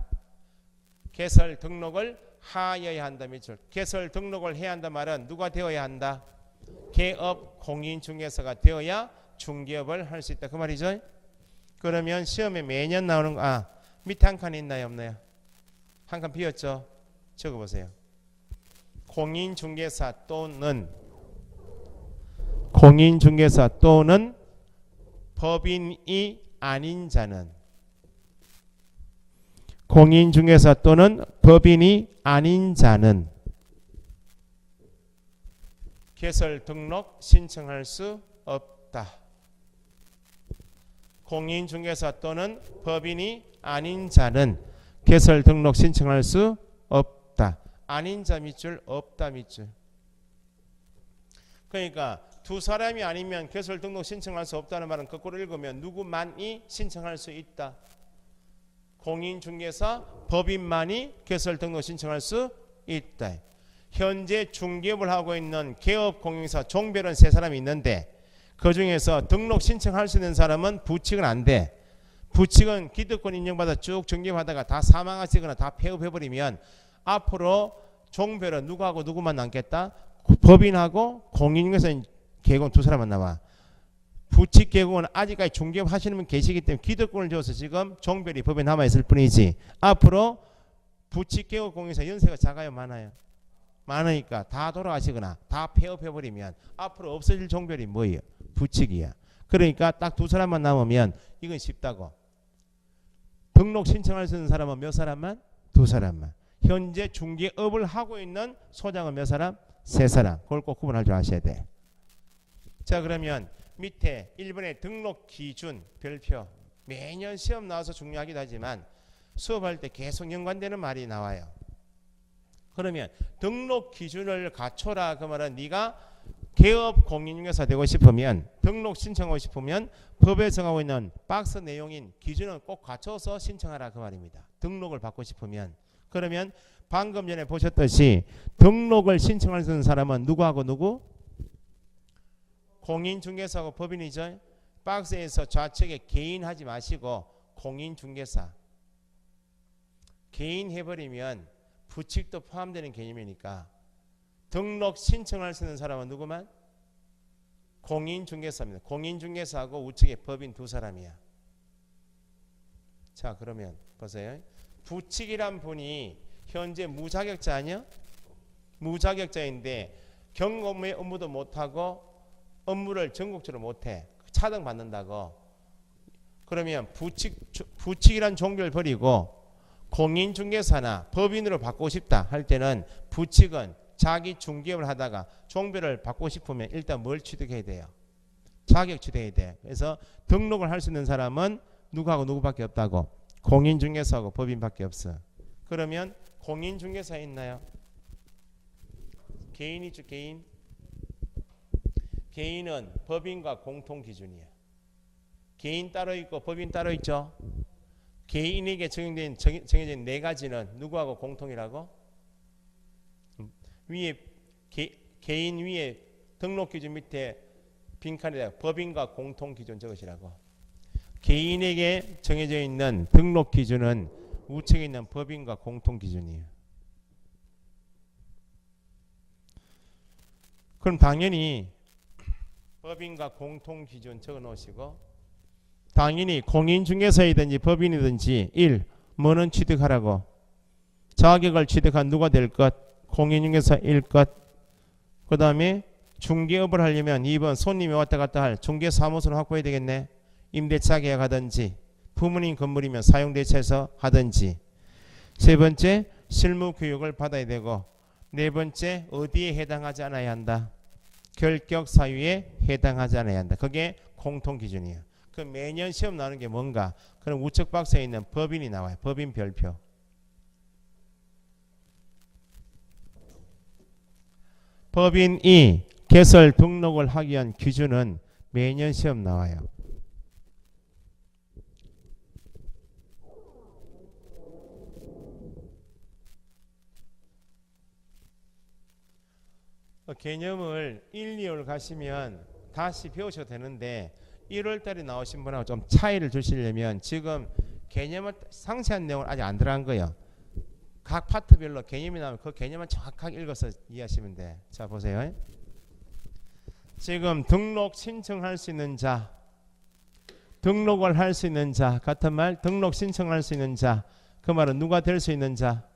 개설 등록을 하여야 한다. 밑줄 개설 등록을 해야 한다 말은 누가 되어야 한다? 개업 공인중개사가 되어야 중개업을 할 수 있다. 그 말이죠. 그러면 시험에 매년 나오는 거 밑에 한 칸 있나요 없나요? 한 칸 비었죠. 적어보세요. 공인중개사 또는 법인이 아닌 자는 공인중개사 또는 법인이 아닌 자는 개설 등록 신청할 수 없다. 공인중개사 또는 법인이 아닌 자는 개설 등록 신청할 수 없다. 아닌 자 밑줄 없다 밑줄. 그러니까 두 사람이 아니면 개설 등록 신청할 수 없다는 말은 거꾸로 읽으면 누구만이 신청할 수 있다. 공인중개사 법인만이 개설 등록 신청할 수 있다. 현재 중개업을 하고 있는 개업공인중개사 종별은 세 사람이 있는데 그 중에서 등록 신청할 수 있는 사람은 부칙은 안 돼. 부칙은 기득권 인정받아 쭉 중개하다가 다 사망하시거나 다 폐업해버리면 앞으로 종별은 누구하고 누구만 남겠다? 법인하고 공인중개사인 개공 두 사람만 남아. 부칙 개공은 아직까지 중개업 하시는 분 계시기 때문에 기득권을 줘서 지금 종별이 법에 남아있을 뿐이지 앞으로 부칙 개공 공인중개사 연세가 작아요 많아요? 많으니까 다 돌아가시거나 다 폐업해버리면 앞으로 없어질 종별이 뭐예요? 부칙이야. 그러니까 딱 두 사람만 남으면 이건 쉽다고. 등록 신청할 수 있는 사람은 몇 사람만? 두 사람만. 현재 중개업을 하고 있는 소장은 몇 사람? 세 사람. 그걸 꼭 구분할 줄 아셔야 돼. 자, 그러면 밑에 1번의 등록 기준 별표. 매년 시험 나와서 중요하기도 하지만 수업할 때 계속 연관되는 말이 나와요. 그러면 등록 기준을 갖춰라. 그 말은 네가 개업 공인중개사 되고 싶으면, 등록 신청하고 싶으면 법에 정하고 있는 박스 내용인 기준을 꼭 갖춰서 신청하라 그 말입니다. 등록을 받고 싶으면. 그러면 방금 전에 보셨듯이 등록을 신청할 수 있는 사람은 누구하고 누구? 공인중개사하고 법인이죠. 박스에서 좌측에 개인 하지 마시고 공인중개사. 개인 해버리면 부칙도 포함되는 개념이니까 등록 신청할 수 있는 사람은 누구만? 공인중개사입니다. 공인중개사하고 우측에 법인 두 사람이야. 자, 그러면 보세요. 부칙이란 분이 현재 무자격자 아니야? 무자격자인데 경업의 업무도 못하고 업무를 전국적으로 못해. 차등 받는다고. 그러면 부칙이란 종교를 버리고 공인중개사나 법인으로 바꾸고 싶다 할 때는 부칙은 자기 중개업을 하다가 종별을 받고 싶으면 일단 뭘 취득해야 돼요? 자격 취득해야 돼. 그래서 등록을 할 수 있는 사람은 누구하고 누구밖에 없다고? 공인중개사하고 법인밖에 없어. 그러면 공인중개사 있나요? 개인이죠. 개인. 개인은 법인과 공통기준이야. 개인 따로 있고 법인 따로 있죠. 개인에게 정해진 네 가지는 누구하고 공통이라고? 위에 개인 위에 등록기준 밑에 빈칸에다가 법인과 공통기준 적으시라고. 개인에게 정해져 있는 등록기준은 우측에 있는 법인과 공통기준이에요. 그럼 당연히 법인과 공통기준 적어 놓으시고, 당연히 공인중개사이든지 법인이든지 1. 뭐는 취득하라고? 자격을 취득한 누가 될 것? 공인중개사일 것. 그 다음에 중개업을 하려면 2번 손님이 왔다 갔다 할 중개사무소를 확보해야 되겠네. 임대차 계약하든지 부모님 건물이면 사용대차에서 하든지. 세 번째 실무교육을 받아야 되고, 네 번째 어디에 해당하지 않아야 한다? 결격 사유에 해당하지 않아야 한다. 그게 공통기준이에요. 그 매년 시험 나오는 게 뭔가? 그럼 우측 박스에 있는 법인이 나와요. 법인 별표. 법인이 개설 등록을 하기 위한 기준은 매년 시험 나와요. 개념을 1, 2월 가시면 다시 배우셔도 되는데 1월 달에 나오신 분하고 좀 차이를 주시려면 지금 개념을 상세한 내용은 아직 안 들어간 거예요. 각 파트별로 개념이 나오면 그 개념을 정확하게 읽어서 이해하시면 돼. 자, 보세요. 지금 등록 신청할 수 있는 자, 등록을 할 수 있는 자, 같은 말, 등록 신청할 수 있는 자, 그 말은 누가 될 수 있는 자?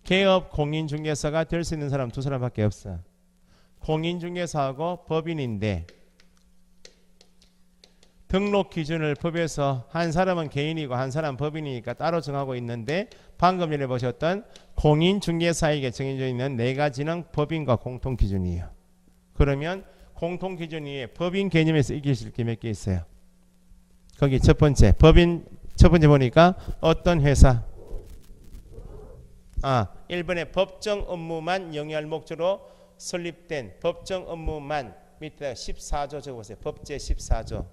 개업 공인중개사가 될 수 있는 사람 두 사람밖에 없어. 공인중개사하고 법인인데 등록 기준을 법에서 한 사람은 개인이고 한 사람은 법인이니까 따로 정하고 있는데, 방금 전에 보셨던 공인중개사에게 정해져 있는 네 가지는 법인과 공통기준이에요. 그러면 공통기준 위에 법인 개념에서 익히실 게 몇 개 있어요. 거기 첫 번째 법인, 첫 번째 보니까 어떤 회사, 1번에 법정 업무만 영위할 목적으로 설립된 법정 업무만, 밑에 14조 적어보세요. 법제 14조.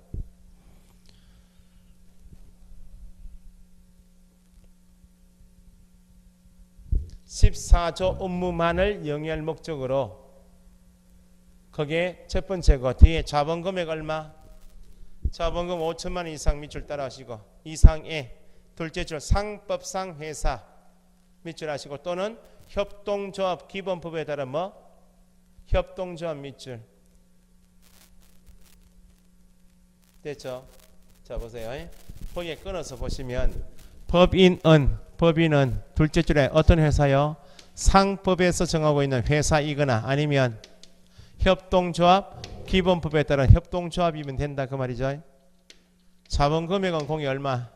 14조 업무만을 영위할 목적으로, 거기에 첫 번째고 뒤에 자본 금액 얼마? 자본금 5천만 원 이상 밑줄 따라 하시고, 이상의 둘째 줄 상법상 회사 밑줄 하시고, 또는 협동조합 기본법에 따라 뭐? 협동조합 밑줄. 됐죠? 자, 보세요. 거기에 끊어서 보시면 법인은 둘째 줄에 어떤 회사요? 상법에서 정하고 있는 회사이거나 아니면 협동조합 기본법에 따른 협동조합이면 된다 그 말이죠. 자본금액은 공이 얼마?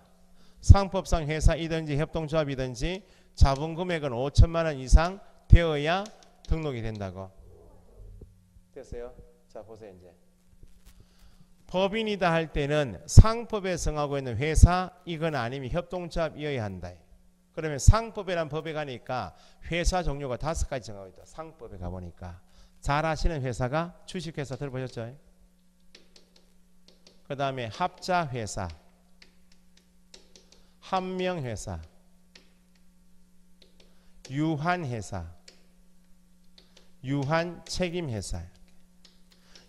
상법상 회사이든지 협동조합이든지 자본금액은 5천만 원 이상 되어야 등록이 된다고. 됐어요? 자 보세요. 이제 법인이다 할 때는 상법에 정하고 있는 회사이거나 아니면 협동조합이어야 한다. 그러면 상법이란 법에 가니까 회사 종류가 5가지 정하고 있다. 상법에 가보니까 잘 아시는 회사가 주식회사 들어보셨죠? 그 다음에 합자회사, 한명회사, 유한회사, 유한책임회사,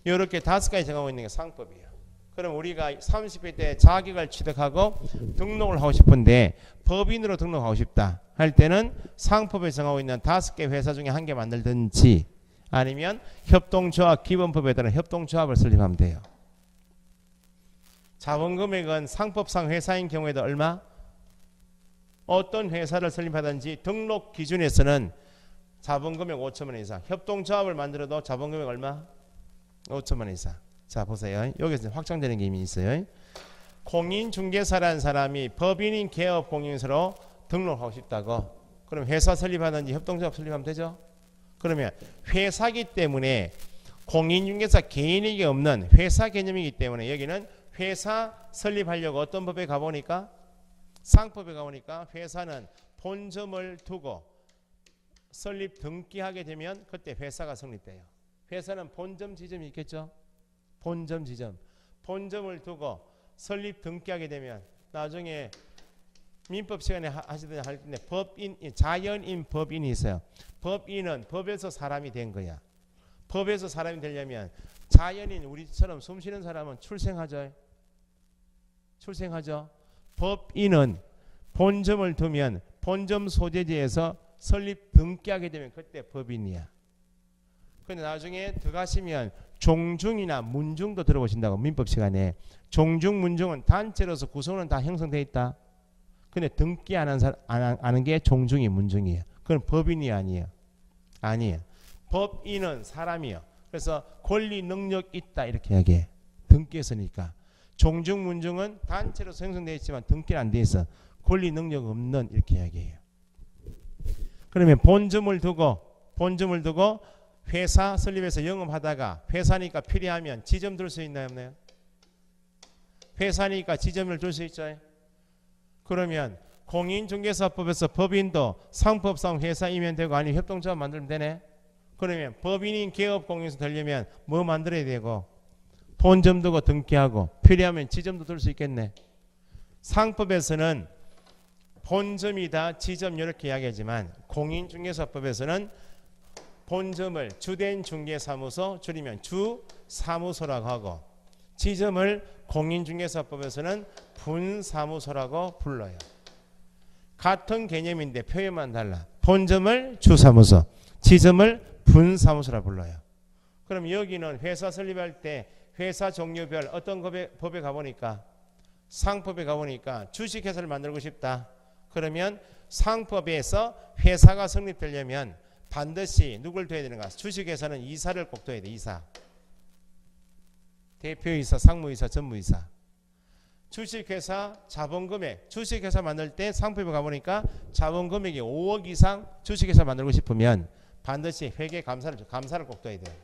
이렇게 5가지 정하고 있는 게 상법이에요. 그럼 우리가 30회 때 자격을 취득하고 등록을 하고 싶은데 법인으로 등록하고 싶다 할 때는 상법에 정하고 있는 5개 회사 중에 한 개 만들든지 아니면 협동조합 기본법에 따른 협동조합을 설립하면 돼요. 자본금액은 상법상 회사인 경우에도 얼마? 어떤 회사를 설립하든지 등록 기준에서는 자본금액 5천만 원 이상, 협동조합을 만들어도 자본금액 얼마? 5천만 원 이상. 자 보세요. 여기서 확정되는 게 이미 있어요. 공인중개사라는 사람이 법인인 개업공인사로 등록하고 싶다고. 그럼 회사 설립하든지 협동조합 설립하면 되죠. 그러면 회사기 때문에 공인중개사 개인에게 없는 회사 개념이기 때문에 여기는 회사 설립하려고 어떤 법에 가보니까 상법에 가보니까 회사는 본점을 두고 설립 등기하게 되면 그때 회사가 성립돼요. 회사는 본점 지점이 있겠죠. 본점 지점, 본점을 두고 설립 등기하게 되면 나중에 민법 시간에 하시던 할 텐데 법인, 자연인 법인이 있어요. 법인은 법에서 사람이 된 거야. 법에서 사람이 되려면 자연인 우리처럼 숨쉬는 사람은 출생하죠. 출생하죠. 법인은 본점을 두면 본점 소재지에서 설립 등기하게 되면 그때 법인이야. 근데 나중에 들어가시면 종중이나 문중도 들어보신다고 민법 시간에. 종중, 문중은 단체로서 구성은 다 형성되어 있다. 근데 등기 안 하는 게 종중이 문중이에요. 그건 법인이 아니에요. 아니에요. 법인은 사람이에요. 그래서 권리 능력 있다 이렇게 이야기해. 등기했으니까. 종중, 문중은 단체로서 형성되어 있지만 등기는 안 돼 있어. 권리 능력 없는 이렇게 이야기해요. 그러면 본점을 두고 회사 설립해서 영업하다가 회사니까 필요하면 지점 둘 수 있나요? 없나요? 회사니까 지점을 둘 수 있죠. 그러면 공인중개사법에서 법인도 상법상 회사이면 되고 아니면 협동조합 만들면 되네. 그러면 법인인 개업공인에서 되려면 뭐 만들어야 되고 본점 두고 등기하고 필요하면 지점도 둘 수 있겠네. 상법에서는 본점이다 지점 이렇게 이야기하지만 공인중개사법에서는 본점을 주된 중개사무소 줄이면 주사무소라고 하고 지점을 공인중개사법에서는 분사무소라고 불러요. 같은 개념인데 표현만 달라. 본점을 주사무소, 지점을 분사무소라 불러요. 그럼 여기는 회사 설립할 때 회사 종류별 어떤 법에 가보니까 상법에 가보니까 주식회사를 만들고 싶다. 그러면 상법에서 회사가 성립되려면 반드시 누굴 둬야 되는가? 주식회사는 이사를 꼭 둬야 돼. 이사. 대표이사, 상무이사, 전무이사. 주식회사 자본금액. 주식회사 만들 때 상법에 가보니까 자본금액이 5억 이상 주식회사 만들고 싶으면 반드시 회계 감사를 꼭 둬야 돼요.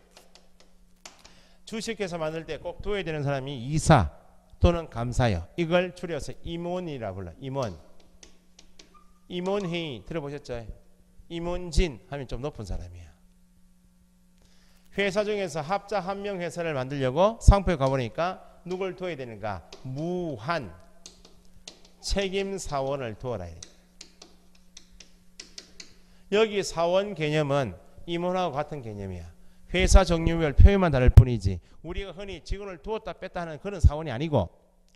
주식회사 만들 때 꼭 둬야 되는 사람이 이사 또는 감사요. 이걸 줄여서 임원이라고 불러요. 임원. 임원회의 들어보셨죠? 임원진 하면 좀 높은 사람이야. 회사 중에서 합자 한명 회사를 만들려고 상표에 가보니까 누굴 둬야 되는가? 무한 책임사원을 두어라. 여기 사원 개념은 임원하고 같은 개념이야. 회사 종류별 표현만 다를 뿐이지 우리가 흔히 직원을 두었다 뺐다 하는 그런 사원이 아니고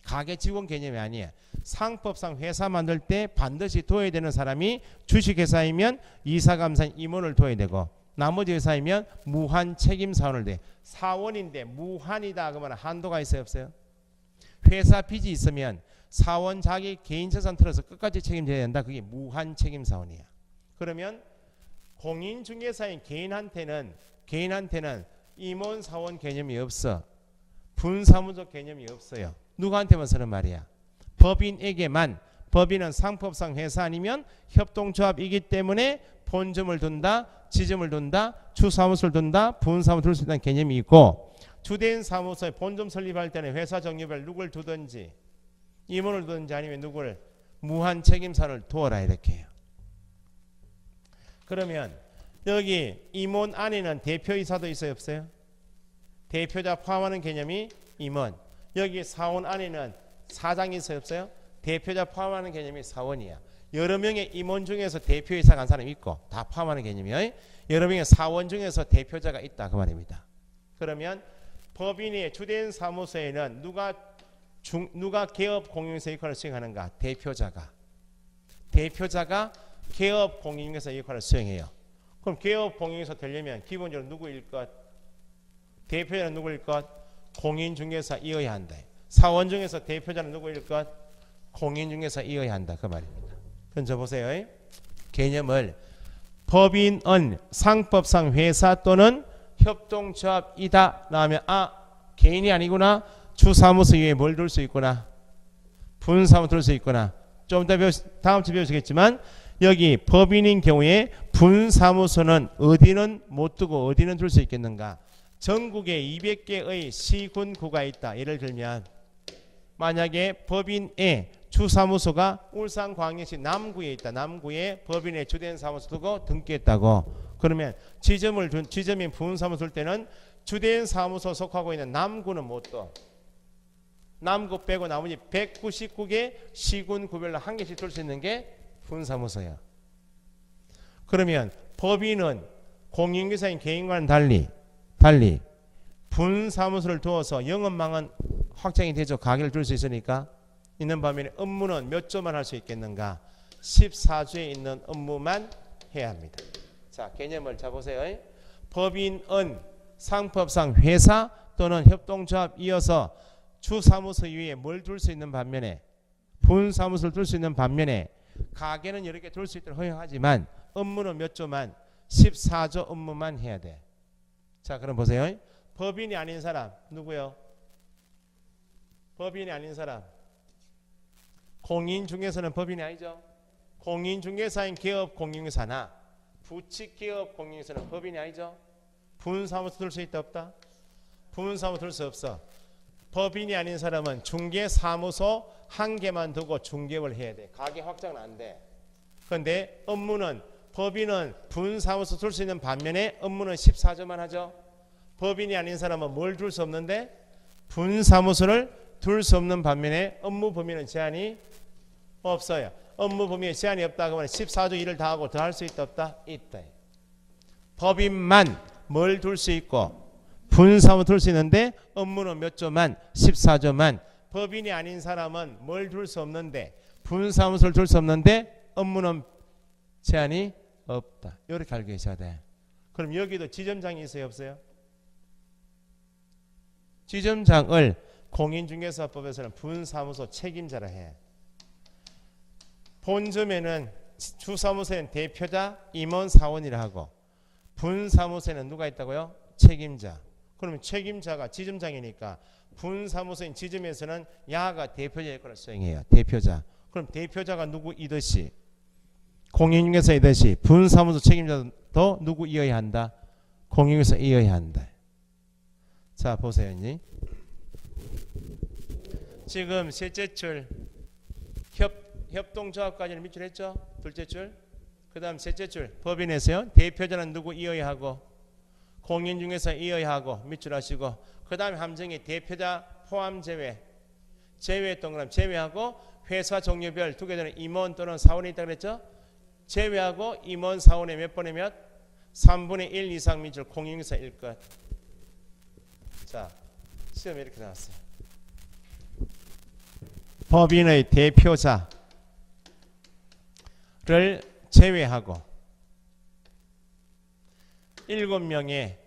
가계 직원 개념이 아니에요. 상법상 회사 만들 때 반드시 둬야 되는 사람이 주식회사이면 이사감사 임원을 둬야 되고 나머지 회사이면 무한 책임사원을 돼. 사원인데 무한이다 그러면 한도가 있어요 없어요? 회사 빚이 있으면 사원 자기 개인 재산 틀어서 끝까지 책임져야 된다. 그게 무한 책임사원이야. 그러면 공인중개사인 개인한테는 임원 사원 개념이 없어. 분사무소 개념이 없어요. 누구한테만 쓰는 말이야? 법인에게만. 법인은 상법상 회사 아니면 협동조합이기 때문에 본점을 둔다, 지점을 둔다, 주사무소를 둔다, 분사무소를 둘 수 있다는 개념이 있고, 주된 사무소에 본점 설립할 때는 회사 정류별 누굴 두든지 임원을 두든지 아니면 누굴 무한 책임사를 두어라 이렇게 해요. 그러면 여기 임원 안에는 대표이사도 있어요 없어요? 대표자 포함하는 개념이 임원. 여기 사원 안에는 사장이 있어요 없어요? 대표자 포함하는 개념이 사원이야. 여러 명의 임원 중에서 대표이사 간 사람이 있고 다 포함하는 개념이에요. 여러 명의 사원 중에서 대표자가 있다 그 말입니다. 그러면 법인의 주된 사무소에는 누가 개업 공인중개사 역할을 수행하는가? 대표자가 개업 공인중개사 역할을 수행해요. 그럼 개업 공인중개사 되려면 기본적으로 누구일 것? 대표자는 누구일 것? 공인중개사이어야 한다. 사원 중에서 대표자는 누구일 것? 공인중개사이어야 한다 그 말입니다. 그럼 저 보세요. 개념을 법인은 상법상 회사 또는 협동조합이다 나오면 개인이 아니구나. 주사무소 위에 뭘 둘 수 있구나. 분사무소 둘 수 있구나. 좀 더 다음 주에 배우시겠지만 여기 법인인 경우에 분사무소는 어디는 못 두고 어디는 둘 수 있겠는가? 전국에 200개의 시군구가 있다. 예를 들면 만약에 법인의 주사무소가 울산광역시 남구에 있다. 남구에 법인의 주된 사무소 두고 등기했다고. 그러면 지점인 분사무소 둘 때는 주된 사무소 속하고 있는 남구는 못 둬. 남구 빼고 나머지 199개 시군구별로 한 개씩 둘 수 있는 게 분사무소야. 그러면 법인은 공인중개사인 개인과는 달리 분사무소를 두어서 영업망은 확장이 되죠. 가게를 둘 수 있으니까. 있는 반면에 업무는 몇 조만 할 수 있겠는가? 14조에 있는 업무만 해야 합니다. 자, 개념을 잡으세요. 법인은 상법상 회사 또는 협동조합이어서 주사무소 위에 뭘 둘 수 있는 반면에 분사무소를 둘 수 있는 반면에 가게는 여러 개 둘 수 있도록 허용하지만 업무는 몇 조만 14조 업무만 해야 돼. 자, 그럼 보세요. 법인이 아닌 사람 누구요? 법인이 아닌 사람. 공인중개사는 법인이 아니죠. 공인중개사인 개업 공인중개사나 부칙 개업 공인중개사는 법인이 아니죠. 분사무소 둘 수 있다 없다? 분사무소 둘 수 없어. 법인이 아닌 사람은 중개사무소 한 개만 두고 중개업을 해야 돼. 가게 확장은 안 돼. 그런데 업무는 법인은 분사무소 둘 수 있는 반면에 업무는 14조만 하죠. 법인이 아닌 사람은 뭘 둘 수 없는데 분사무소를 둘 수 없는 반면에 업무 범위는 제한이 없어요. 업무 범위에 제한이 없다 그러면 14조 일을 다 하고 더 할 수 있다 없다? 있다. 법인만 뭘 둘 수 있고 분사무소 둘 수 있는데 업무는 몇 조만? 14조만. 법인이 아닌 사람은 뭘 둘 수 없는데 분사무소를 둘 수 없는데 업무는 제한이 없다. 이렇게 알고 계셔야 돼. 그럼 여기도 지점장이 있어요 없어요? 지점장을 공인중개사법에서는 분사무소 책임자라 해. 본점에는 주사무소에는 대표자, 임원, 사원이라 하고 분사무소에는 누가 있다고요? 책임자. 그러면 책임자가 지점장이니까 분사무소인 지점에서는 야가 대표자 역할을 수행해요. 대표자. 그럼 대표자가 누구이듯이 공인중개사이듯이 분사무소 책임자도 누구이어야 한다? 공인중개사이어야 한다. 자 보세요. 지금 셋째 줄 협동조합까지는 밑줄 했죠? 둘째 줄. 그 다음 셋째 줄 법인에서요. 대표자는 누구이어야 하고 공인중개사이어야 하고 밑줄 하시고 그 다음에 함정이 대표자 포함 제외했던 거는 제외하고 회사 종류별 두 개 전에 임원 또는 사원이 있다고 그랬죠? 제외하고 임원 사원의 몇 번에 몇? 3분의 1 이상 밑줄 공인중개사일 것. 자 시험에 이렇게 나왔어요. 법인의 대표자를 제외하고 7명의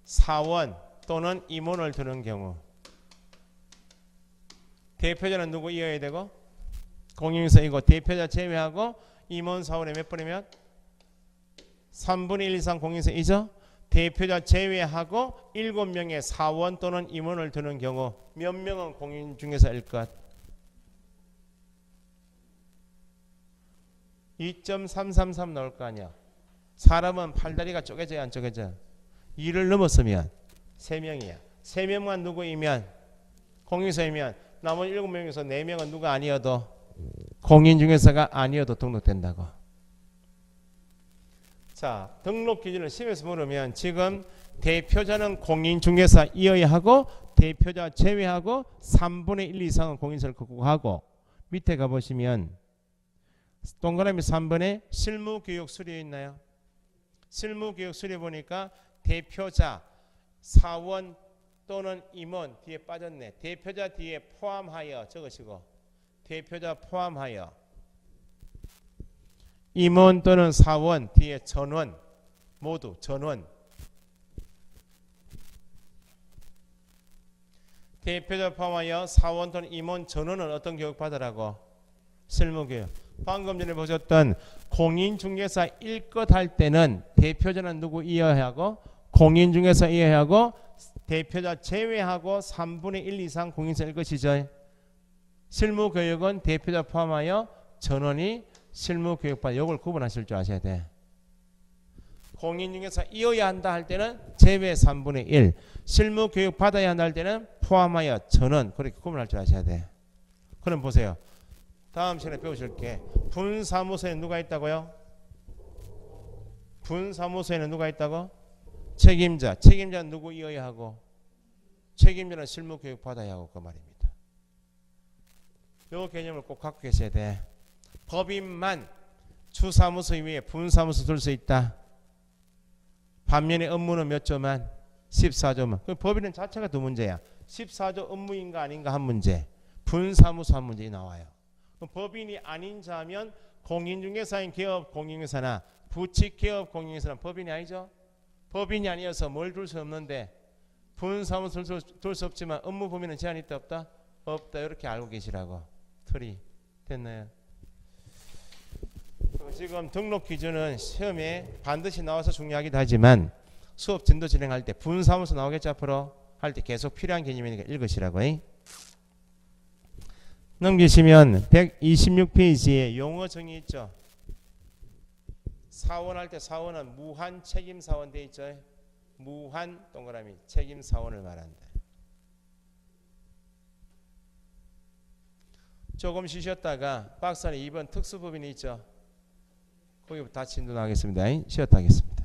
사원 또는 임원을 두는 경우 대표자는 누구이어야 되고 공인중개사이고 대표자 제외하고 임원 사원의 몇 번이면 3분의 1 이상 공인세이죠. 대표자 제외하고 7명의 사원 또는 임원을 두는 경우 몇 명은 공인 중개사일 것? 2.333 나올 거 아니야. 사람은 팔다리가 쪼개져야 안 쪼개져? 2를 넘었으면 3명이야. 3명만 누구이면 공인사이면 나머지 7명에서 4명은 누가 아니어도 공인중개사가 아니어도 등록된다고. 자, 등록 기준을 시험에서 물으면 지금 대표자는 공인중개사이어야 하고 대표자 제외하고 3분의 1 이상은 공인사를 극복하고 밑에 가보시면 동그라미 3번에 실무교육 수료에 있나요? 실무교육 수료 보니까 대표자, 사원 또는 임원 뒤에 빠졌네. 대표자 뒤에 포함하여 적으시고 대표자 포함하여 임원 또는 사원 뒤에 전원 모두 전원 대표자 포함하여 사원 또는 임원 전원은 어떤 교육 받으라고? 실무교육. 방금 전에 보셨던 공인중개사 1것 할 때는 대표자는 누구 이어야 하고 공인중개사 이어야 하고 대표자 제외하고 3분의 1 이상 공인사일 것이죠. 실무교육은 대표자 포함하여 전원이 실무교육받아. 이걸 구분하실 줄 아셔야 돼. 공인중개사 이어야 한다 할 때는 제외 3분의 1 실무교육 받아야 한다 할 때는 포함하여 전원 그렇게 구분할 줄 아셔야 돼. 그럼 보세요. 다음 시간에 배우실 게 분사무소에 누가 있다고요? 분사무소에는 누가 있다고? 책임자. 책임자는 누구 이어야 하고? 책임자는 실무교육 받아야 하고 그 말입니다. 이 개념을 꼭 갖고 계셔야 돼. 법인만 주사무소 위에 분사무소 둘 수 있다. 반면에 업무는 몇 조만? 14조만. 그 법인은 자체가 두 문제야. 14조 업무인가 아닌가 한 문제, 분사무소 한 문제 나와요. 법인이 아닌 자면 공인중개사인 기업 공인중개사나 부칙 기업 공인중개사는 법인이 아니죠. 법인이 아니어서 뭘 둘 수 없는데 분사무소를 둘 수 없지만 업무 범위는 제한이 있다 없다? 없다. 이렇게 알고 계시라고. 틀이 됐나요? 지금 등록 기준은 시험에 반드시 나와서 중요하기도 하지만 수업 진도 진행할 때 분사무소 나오겠죠. 앞으로 할 때 계속 필요한 개념이니까 읽으시라고. 넘기시면 126페이지에 용어 정의 있죠. 사원할 때 사원은 무한 책임 사원 돼 있죠. 무한 동그라미 책임 사원을 말한다. 조금 쉬셨다가 박스 안에 2번 특수법인이 있죠. 거기부터 다시 진도 나가겠습니다. 쉬었다 하겠습니다.